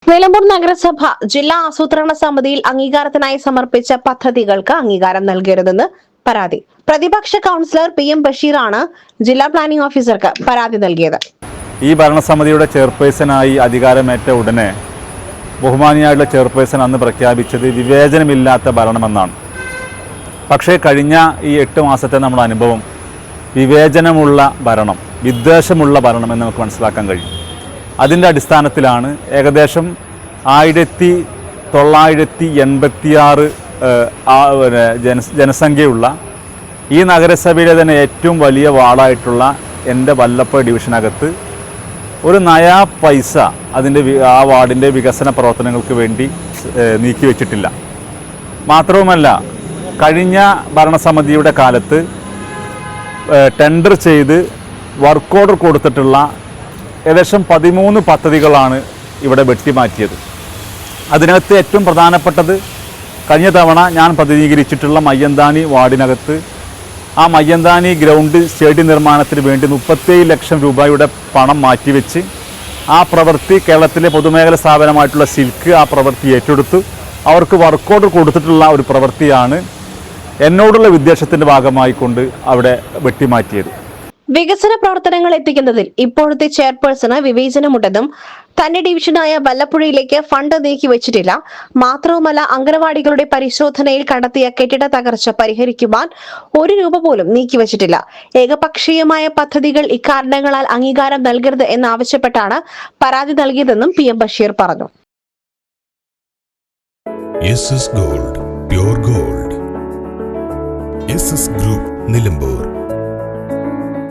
നിലമ്പൂർ നഗരസഭ ജില്ലാ ആസൂത്രണ സമിതിയിൽ അംഗീകാരത്തിനായി സമർപ്പിച്ച പദ്ധതികൾക്ക് അംഗീകാരം നൽകരുതെന്ന് പരാതി. പ്രതിപക്ഷ കൗൺസിലർ PM ബഷീറാണ് ജില്ലാ പ്ലാനിംഗ് ഓഫീസർക്ക് പരാതി നൽകിയത്. ഈ ഭരണസമിതിയുടെ ചെയർപേഴ്സണായി അധികാരമേറ്റ ഉടനെ ബഹുമാനിയായുള്ള ചെയർപേഴ്സൺ അന്ന് പ്രഖ്യാപിച്ചത് വിവേചനമില്ലാത്ത ഭരണമെന്നാണ്. പക്ഷേ കഴിഞ്ഞ ഈ 8 മാസത്തെ നമ്മുടെ അനുഭവം വിവേചനമുള്ള ഭരണം, വിദ്വേഷമുള്ള ഭരണം എന്ന് നമുക്ക് മനസ്സിലാക്കാൻ കഴിയും. അതിൻ്റെ അടിസ്ഥാനത്തിലാണ് ഏകദേശം 1986 ജനസംഖ്യയുള്ള ഈ നഗരസഭയിലെ തന്നെ ഏറ്റവും വലിയ വാർഡായിട്ടുള്ള എൻ്റെ വല്ലപ്പുഴ ഡിവിഷനകത്ത് ഒരു നയാ പൈസ ആ വാർഡിൻ്റെ വികസന പ്രവർത്തനങ്ങൾക്ക് വേണ്ടി നീക്കിവെച്ചിട്ടില്ല. മാത്രവുമല്ല, കഴിഞ്ഞ ഭരണസമിതിയുടെ കാലത്ത് ടെൻഡർ ചെയ്ത് വർക്ക് ഓർഡർ കൊടുത്തിട്ടുള്ള ഏകദേശം 13 പദ്ധതികളാണ് ഇവിടെ വെട്ടിമാറ്റിയത്. അതിനകത്ത് ഏറ്റവും പ്രധാനപ്പെട്ടത് കഴിഞ്ഞ തവണ ഞാൻ പ്രതിനിധീകരിച്ചിട്ടുള്ള മയ്യന്താനി വാർഡിനകത്ത് ആ മയ്യന്താനി ഗ്രൗണ്ട് സ്റ്റേഡിയം നിർമ്മാണത്തിന് വേണ്ടി 37 ലക്ഷം രൂപയുടെ പണം മാറ്റിവെച്ച് ആ പ്രവൃത്തി കേരളത്തിലെ പൊതുമേഖലാ സ്ഥാപനമായിട്ടുള്ള സിൽക്ക് ആ പ്രവൃത്തി ഏറ്റെടുത്തു. അവർക്ക് വർക്ക് ഓർഡർ കൊടുത്തിട്ടുള്ള ഒരു പ്രവൃത്തിയാണ് എന്നോടുള്ള വിദ്വേഷത്തിൻ്റെ ഭാഗമായിക്കൊണ്ട് അവിടെ വെട്ടിമാറ്റിയത്. വികസന പ്രവർത്തനങ്ങൾ എത്തിക്കുന്നതിൽ ഇപ്പോഴത്തെ ചെയർപേഴ്സണ് വിവേചനമുണ്ടെന്നും തന്റെ ഡിവിഷനായ വല്ലപ്പുഴയിലേക്ക് ഫണ്ട് നീക്കിവെച്ചിട്ടില്ല. മാത്രവുമല്ല, അംഗനവാടികളുടെ പരിശോധനയിൽ കണ്ടെത്തിയ കെട്ടിട തകർച്ച പരിഹരിക്കുവാൻ 1 രൂപ പോലും നീക്കിവെച്ചിട്ടില്ല. ഏകപക്ഷീയമായ പദ്ധതികൾ ഇക്കാരണങ്ങളാൽ അംഗീകാരം നൽകരുത് എന്നാവശ്യപ്പെട്ടാണ് പരാതി നൽകിയതെന്നും PM ബഷീർ പറഞ്ഞു. SS Gold, Pure Gold. SS Group, Nilambur.